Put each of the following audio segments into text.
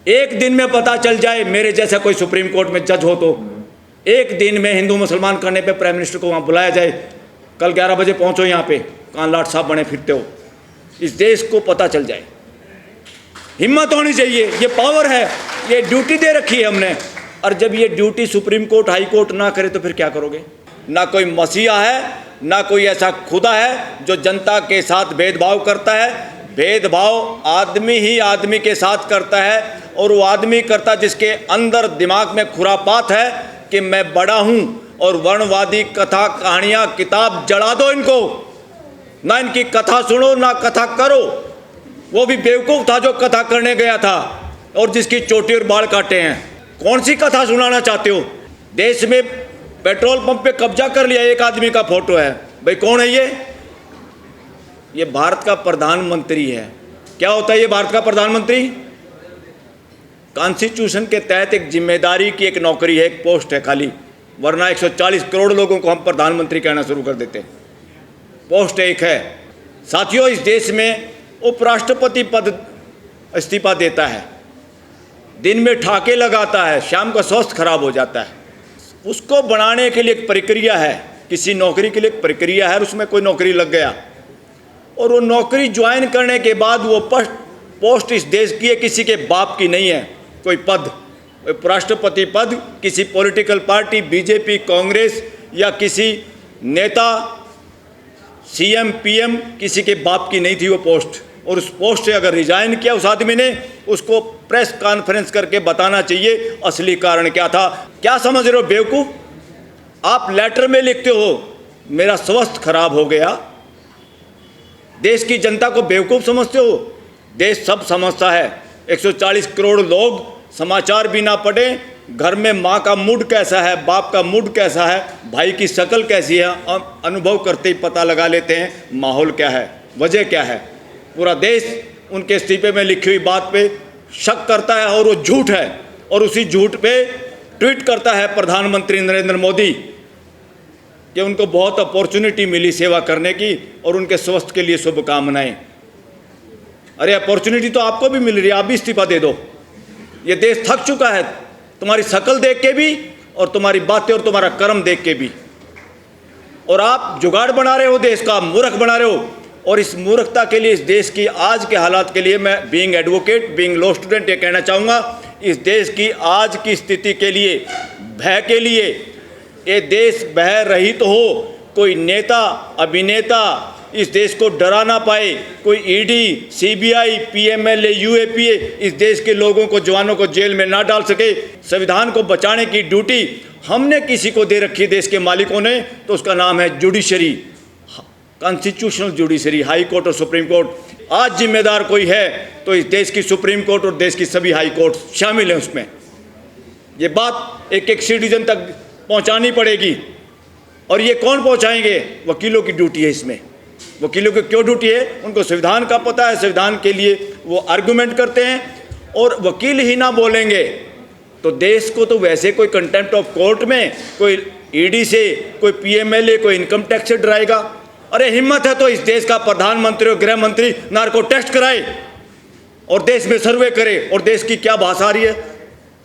एक दिन में पता चल जाए, मेरे जैसा कोई सुप्रीम कोर्ट में जज हो तो एक दिन में हिंदू मुसलमान करने पे प्राइम मिनिस्टर को वहाँ बुलाया जाए, कल 11 बजे पहुँचो यहाँ पे, कान लाट साहब बने फिरते हो, इस देश को पता चल जाए। हिम्मत होनी चाहिए, ये पावर है, ये ड्यूटी दे रखी है हमने। और जब ये duty supreme court high court ना करे तो फिर क्या करोगे? ना कोई मसीहा है, ना कोई ऐसा खुदा है जो जनता के साथ भेदभाव करता है। भेदभाव आदमी ही आदमी के साथ करता है, और वो आदमी करता जिसके अंदर दिमाग में खुरापात है कि मैं बड़ा हूं, और वर्णवादी कथा कहानियां किताब जला दो इनको, ना इनकी कथा सुनो ना कथा करो। वो भी बेवकूफ़ था जो कथा करने गया था और जिसकी चोटी और बाल काटे हैं। कौन सी कथा सुनाना चाहते हो? देश में पेट्रोल पंप पे कब्जा कर लिया, एक आदमी का फोटो है, भाई कौन है ये भारत का प्रधानमंत्री है। क्या होता है ये भारत का प्रधानमंत्री? कॉन्स्टिट्यूशन के तहत एक जिम्मेदारी की एक नौकरी है, एक पोस्ट है खाली, वरना 140 करोड़ लोगों को हम प्रधानमंत्री कहना शुरू कर देते। पोस्ट एक है। साथियों, इस देश में उपराष्ट्रपति पद इस्तीफा देता है, दिन में ठाके लगाता है, शाम का स्वास्थ्य खराब हो जाता है। उसको बनाने के लिए एक प्रक्रिया है, किसी नौकरी के लिए एक प्रक्रिया है, और उसमें कोई नौकरी लग गया और वो नौकरी ज्वाइन करने के बाद वो पोस्ट इस देश की है, किसी के बाप की नहीं है। कोई पद, उपराष्ट्रपति पद किसी पॉलिटिकल पार्टी, बीजेपी, कांग्रेस या किसी नेता, सीएम, पीएम, किसी के बाप की नहीं थी वो पोस्ट। और उस पोस्ट से अगर रिजाइन किया उस आदमी ने, उसको प्रेस कॉन्फ्रेंस करके बताना चाहिए असली कारण क्या था। क्या समझ रहे हो बेवकूफ़? आप लेटर में लिखते हो मेरा स्वास्थ्य खराब हो गया, देश की जनता को बेवकूफ़ समझते हो? देश सब समझता है। 140 करोड़ लोग समाचार भी ना पढ़े, घर में माँ का मूड कैसा है, बाप का मूड कैसा है, भाई की शक्ल कैसी है, अनुभव करते ही पता लगा लेते हैं माहौल क्या है, वजह क्या है। पूरा देश उनके इस्तीफे में लिखी हुई बात पे शक करता है और वो झूठ है, और उसी झूठ पे ट्वीट करता है प्रधानमंत्री नरेंद्र मोदी कि उनको बहुत अपॉर्चुनिटी मिली सेवा करने की और उनके स्वास्थ्य के लिए शुभकामनाएं। अरे अपॉर्चुनिटी तो आपको भी मिल रही है, आप भी इस्तीफा दे दो। ये देश थक चुका है तुम्हारी शक्ल देख के भी, और तुम्हारी बातें और तुम्हारा कर्म देख के भी। और आप जुगाड़ बना रहे हो, देश का मूर्ख बना रहे हो। और इस मूर्खता के लिए, इस देश की आज के हालात के लिए मैं being advocate, being law student ये कहना चाहूँगा, इस देश की आज की स्थिति के लिए, भय के लिए, ये देश भय रहित हो, कोई नेता, अभिनेता इस देश को डरा ना पाए, कोई ईडी, सीबीआई, पीएमएलए, यूएपीए इस देश के लोगों को, जवानों को जेल में ना डाल सके। संविधान को बचाने की ड्यूटी हमने किसी को दे रखी है, देश के मालिकों ने, तो उसका नाम है judiciary, constitutional judiciary, high court और सुप्रीम कोर्ट। आज जिम्मेदार कोई है तो इस देश की सुप्रीम कोर्ट और देश की सभी हाई कोर्ट शामिल हैं उसमें। ये बात एक एक सिटीजन तक पहुंचानी पड़ेगी। और ये कौन पहुंचाएंगे? वकीलों की ड्यूटी है इसमें। वकीलों की क्यों ड्यूटी है? उनको संविधान का पता है, संविधान के लिए वो आर्गूमेंट करते हैं। और वकील ही ना बोलेंगे तो देश को तो वैसे कोई कंटेम्प्ट ऑफ कोर्ट में, कोई ईडी से, कोई पीएमएलए, कोई इनकम टैक्स से डराएगा। अरे हिम्मत है तो इस देश का प्रधानमंत्री और गृह मंत्री नार्को टेस्ट कराए और देश में सर्वे करे। और देश की क्या भाषा आ रही है?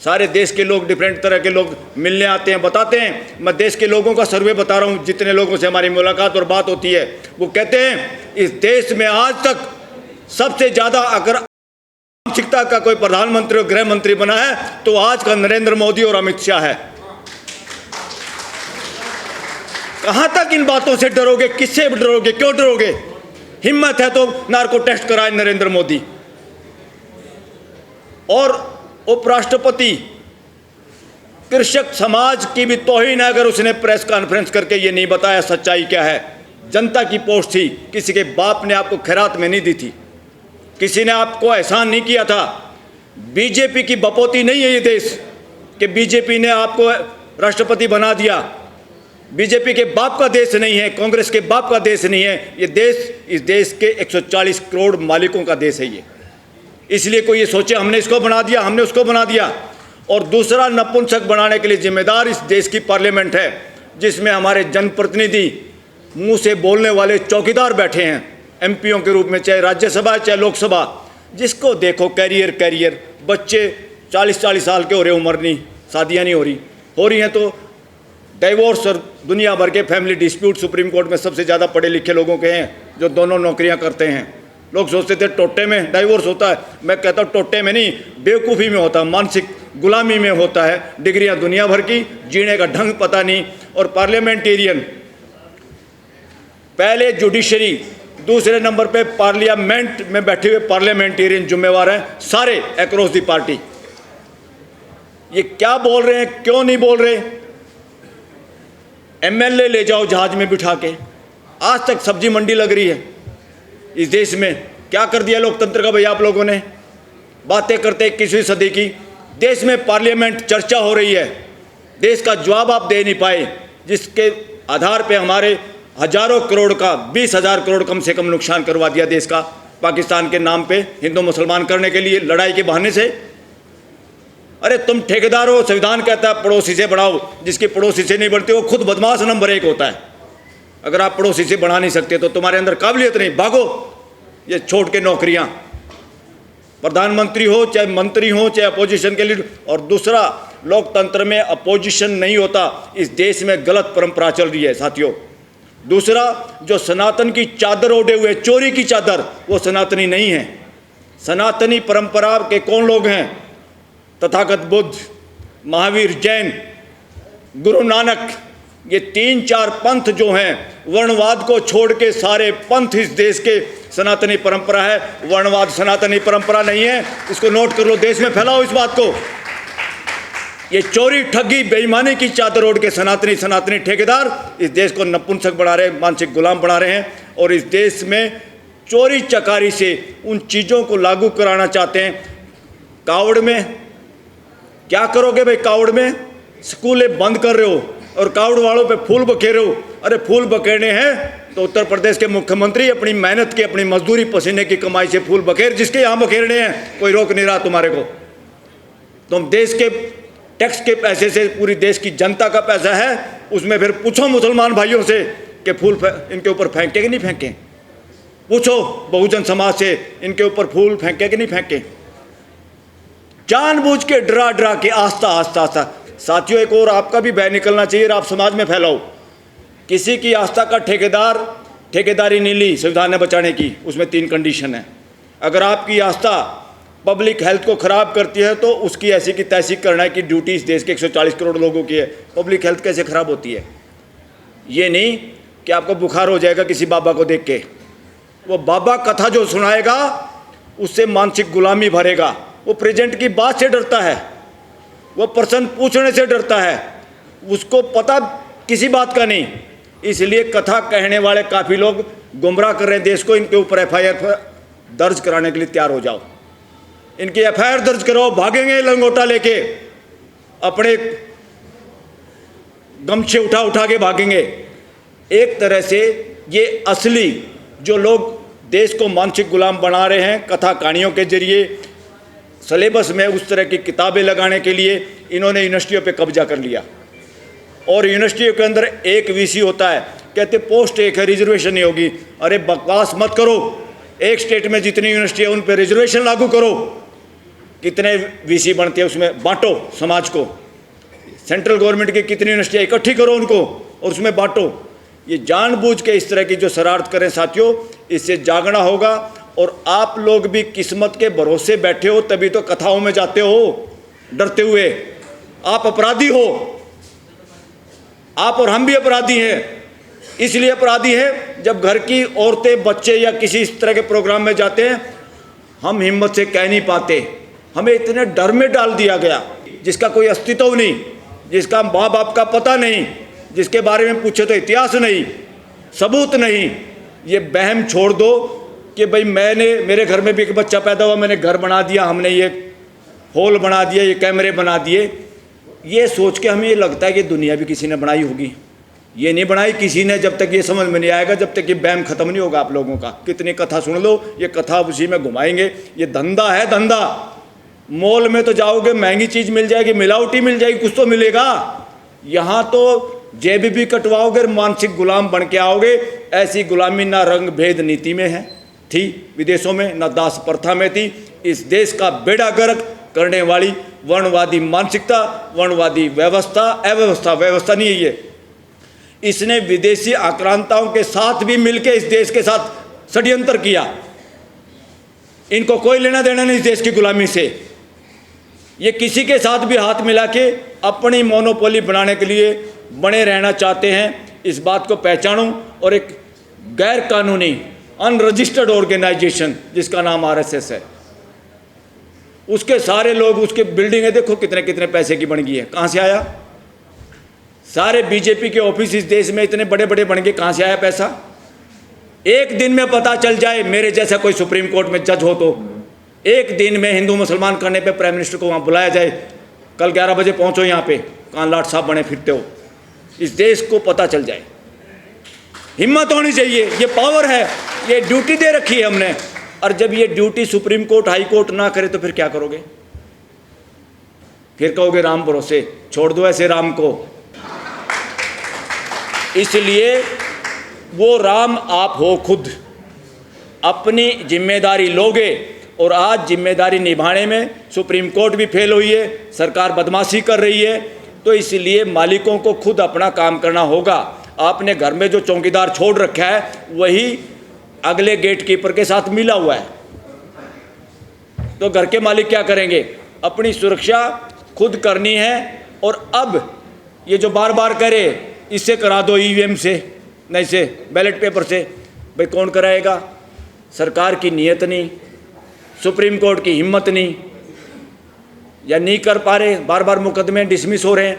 सारे देश के लोग, डिफरेंट तरह के लोग मिलने आते हैं, बताते हैं। मैं देश के लोगों का सर्वे बता रहा हूँ, जितने लोगों से हमारी मुलाकात और बात होती है, वो कहते हैं इस देश में आज तक सबसे ज़्यादा अगर मानसिकता का कोई प्रधानमंत्री और गृह मंत्री बना है तो आज का नरेंद्र मोदी और अमित शाह है। कहाँ तक इन बातों से डरोगे? किससे डरोगे? क्यों डरोगे? हिम्मत है तो नार्को टेस्ट कराए नरेंद्र मोदी। और उपराष्ट्रपति कृषक समाज की भी तौहीन है अगर उसने प्रेस कॉन्फ्रेंस करके ये नहीं बताया सच्चाई क्या है। जनता की पोस्ट थी, किसी के बाप ने आपको खैरात में नहीं दी थी, किसी ने आपको एहसान नहीं किया था। बीजेपी की बपोती नहीं है ये देश कि बीजेपी ने आपको राष्ट्रपति बना दिया। बीजेपी के बाप का देश नहीं है, कांग्रेस के बाप का देश नहीं है ये देश। इस देश के 140 करोड़ मालिकों का देश है ये। इसलिए कोई ये सोचे हमने इसको बना दिया, हमने उसको बना दिया। और दूसरा, नपुंसक बनाने के लिए जिम्मेदार इस देश की पार्लियामेंट है, जिसमें हमारे जनप्रतिनिधि, मुंह से बोलने वाले चौकीदार बैठे हैं एमपीओ के रूप में, चाहे राज्यसभा चाहे लोकसभा, जिसको देखो कैरियर कैरियर, बच्चे 40-40 साल के हो रहे, उम्र नहीं, शादियाँ नहीं हो रही हैं तो डाइवोर्स और दुनिया भर के फैमिली डिस्प्यूट सुप्रीम कोर्ट में सबसे ज़्यादा पढ़े लिखे लोगों के हैं जो दोनों नौकरियां करते हैं। लोग सोचते थे टोटे में डाइवोर्स होता है, मैं कहता हूँ टोटे में नहीं, बेवकूफ़ी में होता है, मानसिक गुलामी में होता है। डिग्रियां दुनिया भर की, जीने का ढंग पता नहीं। और पार्लियामेंटेरियन, पहले जुडिशरी, दूसरे नंबर पे पार्लियामेंट में बैठे हुए पार्लियामेंटेरियन जिम्मेवार हैं सारे अक्रॉस दी पार्टी। ये क्या बोल रहे हैं, क्यों नहीं बोल रहे? एमएलए ले जाओ जहाज में बिठा के, आज तक सब्जी मंडी लग रही है इस देश में। क्या कर दिया लोकतंत्र का भैया आप लोगों ने? बातें करते 21वीं सदी की, देश में पार्लियामेंट चर्चा हो रही है, देश का जवाब आप दे नहीं पाए, जिसके आधार पे हमारे हजारों करोड़ का 20,000 करोड़ कम से कम नुकसान करवा दिया देश का, पाकिस्तान के नाम पे हिंदू मुसलमान करने के लिए लड़ाई के बहाने से। अरे तुम ठेकेदार हो, संविधान कहता है पड़ोसी से बढ़ाओ, जिसकी पड़ोसी से नहीं बढ़ती वो खुद बदमाश नंबर 1 होता है। अगर आप पड़ोसी से बढ़ा नहीं सकते तो तुम्हारे अंदर काबिलियत नहीं, भागो ये छोड़ के नौकरियां। प्रधानमंत्री हो चाहे मंत्री हो चाहे अपोजिशन के लीडर। और दूसरा, लोकतंत्र में अपोजिशन नहीं होता, इस देश में गलत परंपरा चल रही है साथियों। दूसरा, जो सनातन की चादर ओढ़े हुए, चोरी की चादर, वो सनातनी नहीं है। सनातनी परंपरा के कौन लोग हैं? तथागत बुद्ध, महावीर जैन, गुरु नानक, ये 3-4 पंथ जो हैं, वर्णवाद को छोड़ के सारे पंथ इस देश के सनातनी परंपरा है। वर्णवाद सनातनी परंपरा नहीं है, इसको नोट कर लो, देश में फैलाओ इस बात को। ये चोरी ठगी बेईमानी की चादर ओढ़ के सनातनी ठेकेदार इस देश को नपुंसक बना रहे हैं, मानसिक गुलाम बना रहे हैं। और इस देश में चोरी चकारी से उन चीज़ों को लागू कराना चाहते हैं। कावड़ में क्या करोगे भाई? कावड़ में स्कूलें बंद कर रहे हो और कावड़ वालों पे फूल बखेरे हो। अरे फूल बखेरने हैं तो उत्तर प्रदेश के मुख्यमंत्री अपनी मेहनत की, अपनी मजदूरी, पसीने की कमाई से फूल बखेर, जिसके यहाँ बखेरने हैं, कोई रोक नहीं रहा तुम्हारे को। तुम देश के टैक्स के पैसे से, पूरी देश की जनता का पैसा है, उसमें फिर पूछो मुसलमान भाइयों से कि फूल इनके ऊपर फेंके कि नहीं फेंके। पूछो बहुजन समाज से, इनके ऊपर फूल फेंके कि नहीं फेंके। जानबूझ के डरा के आस्था। साथियों, एक और आपका भी भय निकलना चाहिए, आप समाज में फैलाओ। किसी की आस्था का ठेकेदारी नहीं ली संविधान ने बचाने की, उसमें 3 कंडीशन है। अगर आपकी आस्था पब्लिक हेल्थ को खराब करती है तो उसकी ऐसी की तैसी करना की ड्यूटी इस देश के 140 करोड़ लोगों की है। पब्लिक हेल्थ कैसे खराब होती है? ये नहीं कि आपको बुखार हो जाएगा किसी बाबा को देख के, वो बाबा कथा जो सुनाएगा उससे मानसिक गुलामी भरेगा। वो प्रेजेंट की बात से डरता है, वो प्रश्न पूछने से डरता है, उसको पता किसी बात का नहीं। इसलिए कथा कहने वाले काफ़ी लोग गुमराह कर रहे हैं देश को। इनके ऊपर FIR दर्ज कराने के लिए तैयार हो जाओ, इनकी FIR दर्ज करो। भागेंगे लंगोटा लेके, अपने गमछे उठा के भागेंगे। एक तरह से ये असली जो लोग देश को मानसिक गुलाम बना रहे हैं, कथा कहानियों के जरिए सिलेबस में उस तरह की किताबें लगाने के लिए इन्होंने यूनिवर्सिटियों पे कब्जा कर लिया। और यूनिवर्सिटियों के अंदर एक VC होता है, कहते पोस्ट एक है, रिजर्वेशन नहीं होगी। अरे बकवास मत करो, एक स्टेट में जितनी यूनिवर्सिटी है उन पे रिजर्वेशन लागू करो। कितने VC बनते हैं उसमें बांटो समाज को। सेंट्रल गवर्नमेंट की कितनी यूनिवर्सिटियाँ इकट्ठी करो उनको और उसमें बांटो। ये जानबूझ के इस तरह की जो शरारत करें साथियों, इससे जागना होगा। और आप लोग भी किस्मत के भरोसे बैठे हो, तभी तो कथाओं में जाते हो डरते हुए। आप अपराधी हो, आप और हम भी अपराधी हैं। इसलिए अपराधी हैं जब घर की औरतें, बच्चे या किसी इस तरह के प्रोग्राम में जाते हैं, हम हिम्मत से कह नहीं पाते। हमें इतने डर में डाल दिया गया, जिसका कोई अस्तित्व नहीं, जिसका माँ बाप का पता नहीं, जिसके बारे में पूछे तो इतिहास नहीं, सबूत नहीं। ये वहम छोड़ दो कि भाई मेरे घर में भी एक बच्चा पैदा हुआ, मैंने घर बना दिया, हमने ये हॉल बना दिया, ये कैमरे बना दिए। ये सोच के हमें ये लगता है कि दुनिया भी किसी ने बनाई होगी। ये नहीं बनाई किसी ने, जब तक ये समझ में नहीं आएगा, जब तक ये बैम खत्म नहीं होगा आप लोगों का। कितनी कथा सुन लो, ये कथा उसी में घुमाएंगे। ये धंधा है, धंधा। मॉल में तो जाओगे महंगी चीज़ मिल जाएगी, मिलावटी मिल जाएगी, कुछ तो मिलेगा। यहाँ तो जेब भी कटवाओगे, मानसिक गुलाम बन के आओगे। ऐसी गुलामी ना रंग भेद नीति में है, थी विदेशों में, न दास प्रथा में थी। इस देश का बेड़ा गर्क करने वाली वर्णवादी मानसिकता, वर्णवादी व्यवस्था, व्यवस्था नहीं है ये, इसने विदेशी आक्रांताओं के साथ भी मिलकर इस देश के साथ षड्यंत्र किया। इनको कोई लेना देना नहीं इस देश की गुलामी से। ये किसी के साथ भी हाथ मिला के अपनी मोनोपोली बनाने के लिए बने रहना चाहते हैं। इस बात को पहचानो और एक गैर कानूनी अनरजिस्टर्ड ऑर्गेनाइजेशन जिसका नाम आरएसएस है, उसके सारे लोग, उसके बिल्डिंगें देखो कितने कितने पैसे की बन गई है, कहाँ से आया? सारे बीजेपी के ऑफिस इस देश में इतने बड़े बड़े बन गए, कहाँ से आया पैसा? एक दिन में पता चल जाए, मेरे जैसा कोई सुप्रीम कोर्ट में जज हो तो एक दिन में हिंदू मुसलमान करने पे प्राइम मिनिस्टर को वहाँ बुलाया जाए, कल 11 बजे पहुँचो यहाँ पे, कहाँ लाट साहब बने फिरते हो, इस देश को पता चल जाए। हिम्मत होनी चाहिए, ये पावर है, ये ड्यूटी दे रखी है हमने। और जब ये duty supreme court high court ना करे तो फिर क्या करोगे? फिर कहोगे राम भरोसे, छोड़ दो ऐसे राम को। इसलिए वो राम आप हो खुद, अपनी जिम्मेदारी लोगे। और आज जिम्मेदारी निभाने में सुप्रीम कोर्ट भी फेल हुई है, सरकार बदमाशी कर रही है, तो इसलिए मालिकों को खुद अपना काम करना होगा। आपने घर में जो चौकीदार छोड़ रखा है वही अगले गेट कीपर के साथ मिला हुआ है, तो घर के मालिक क्या करेंगे? अपनी सुरक्षा खुद करनी है। और अब ये जो बार बार करे, इससे करा दो ईवीएम से, नहीं से बैलेट पेपर से, भाई कौन कराएगा? सरकार की नीयत नहीं, सुप्रीम कोर्ट की हिम्मत नहीं, या नहीं कर पा रहे, बार बार मुकदमे डिसमिस हो रहे हैं।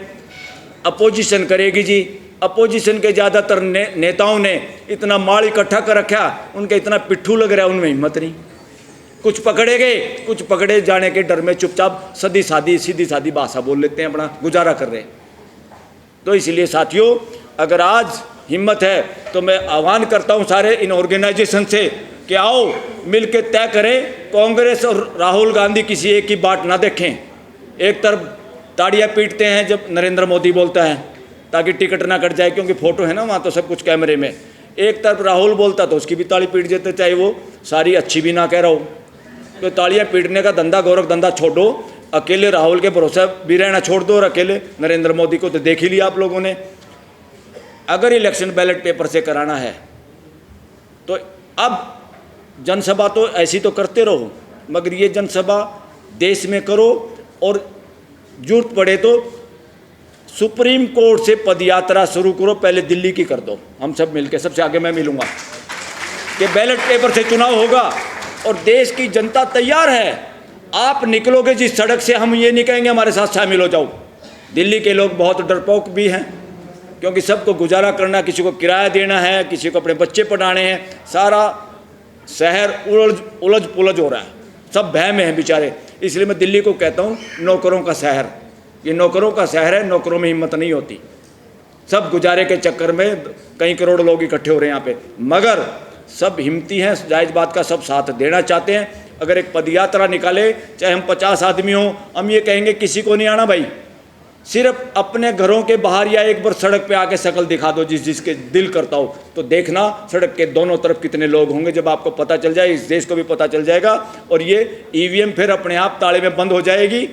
अपोजिशन करेगी जी, अपोजिशन के ज़्यादातर नेताओं ने इतना माल इकट्ठा कर रखा, उनका इतना पिट्ठू लग रहा है, उनमें हिम्मत नहीं। कुछ पकड़े गए, कुछ पकड़े जाने के डर में चुपचाप सीधी सादी भाषा बोल लेते हैं, अपना गुजारा कर रहे हैं। तो इसलिए साथियों, अगर आज हिम्मत है तो मैं आह्वान करता हूं सारे इन ऑर्गेनाइजेशन से कि आओ मिलकर तय करें। कांग्रेस और राहुल गांधी किसी एक की बात ना देखें। एक तरफ ताड़ियाँ पीटते हैं जब नरेंद्र मोदी बोलता है ताकि टिकट ना कट जाए, क्योंकि फ़ोटो है ना वहाँ तो सब कुछ कैमरे में। एक तरफ राहुल बोलता तो उसकी भी ताड़ी पीट देते, चाहे वो सारी अच्छी भी ना कह रहा हो। तो ताड़ियाँ पीटने का धंधा, गोरख धंधा छोड़ो, अकेले राहुल के भरोसे भी रहना छोड़ दो, और अकेले नरेंद्र मोदी को तो देख ही लिया आप लोगों ने। अगर इलेक्शन बैलेट पेपर से कराना है तो अब जनसभा तो ऐसी तो करते रहो, मगर ये जनसभा देश में करो, और जरूरत पड़े तो सुप्रीम कोर्ट से पदयात्रा शुरू करो। पहले दिल्ली की कर दो, हम सब मिलके, सबसे आगे मैं मिलूंगा कि बैलेट पेपर से चुनाव होगा और देश की जनता तैयार है। आप निकलोगे जिस सड़क से, हम ये नहीं कहेंगे हमारे साथ शामिल हो जाओ। दिल्ली के लोग बहुत डरपोक भी हैं, क्योंकि सबको गुजारा करना, किसी को किराया देना है, किसी को अपने बच्चे पढ़ाने हैं, सारा शहर उलझ पुलझ हो रहा है, सब भय में हैं बेचारे। इसलिए मैं दिल्ली को कहता हूँ नौकरों का शहर। ये नौकरों का शहर है, नौकरों में हिम्मत नहीं होती। सब गुजारे के चक्कर में कई करोड़ लोग इकट्ठे हो रहे हैं यहाँ पे, मगर सब हिम्मती हैं, जायज़ बात का सब साथ देना चाहते हैं। अगर एक पदयात्रा निकाले, चाहे हम 50 आदमी हों, हम ये कहेंगे किसी को नहीं आना भाई, सिर्फ अपने घरों के बाहर या एक बार सड़क पे आके शक्ल दिखा दो जिसके दिल करता हो, तो देखना सड़क के दोनों तरफ कितने लोग होंगे। जब आपको पता चल जाए, इस देश को भी पता चल जाएगा, और ये ईवीएम फिर अपने आप ताले में बंद हो जाएगी,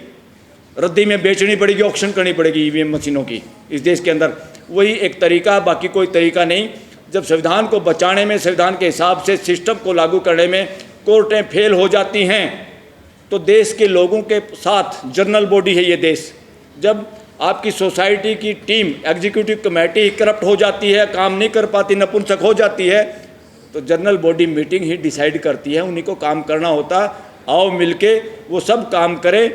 रद्दी में बेचनी पड़ेगी, ऑक्शन करनी पड़ेगी ईवीएम मशीनों की इस देश के अंदर। वही एक तरीका, बाकी कोई तरीका नहीं। जब संविधान को बचाने में, संविधान के हिसाब से सिस्टम को लागू करने में कोर्टें फेल हो जाती हैं, तो देश के लोगों के साथ जनरल बॉडी है ये देश। जब आपकी सोसाइटी की टीम, एग्जीक्यूटिव कमेटी करप्ट हो जाती है, काम नहीं कर पाती, नपुंसक हो जाती है, तो जनरल बॉडी मीटिंग ही डिसाइड करती है, उन्हीं को काम करना होता। आओ मिलके वो सब काम करें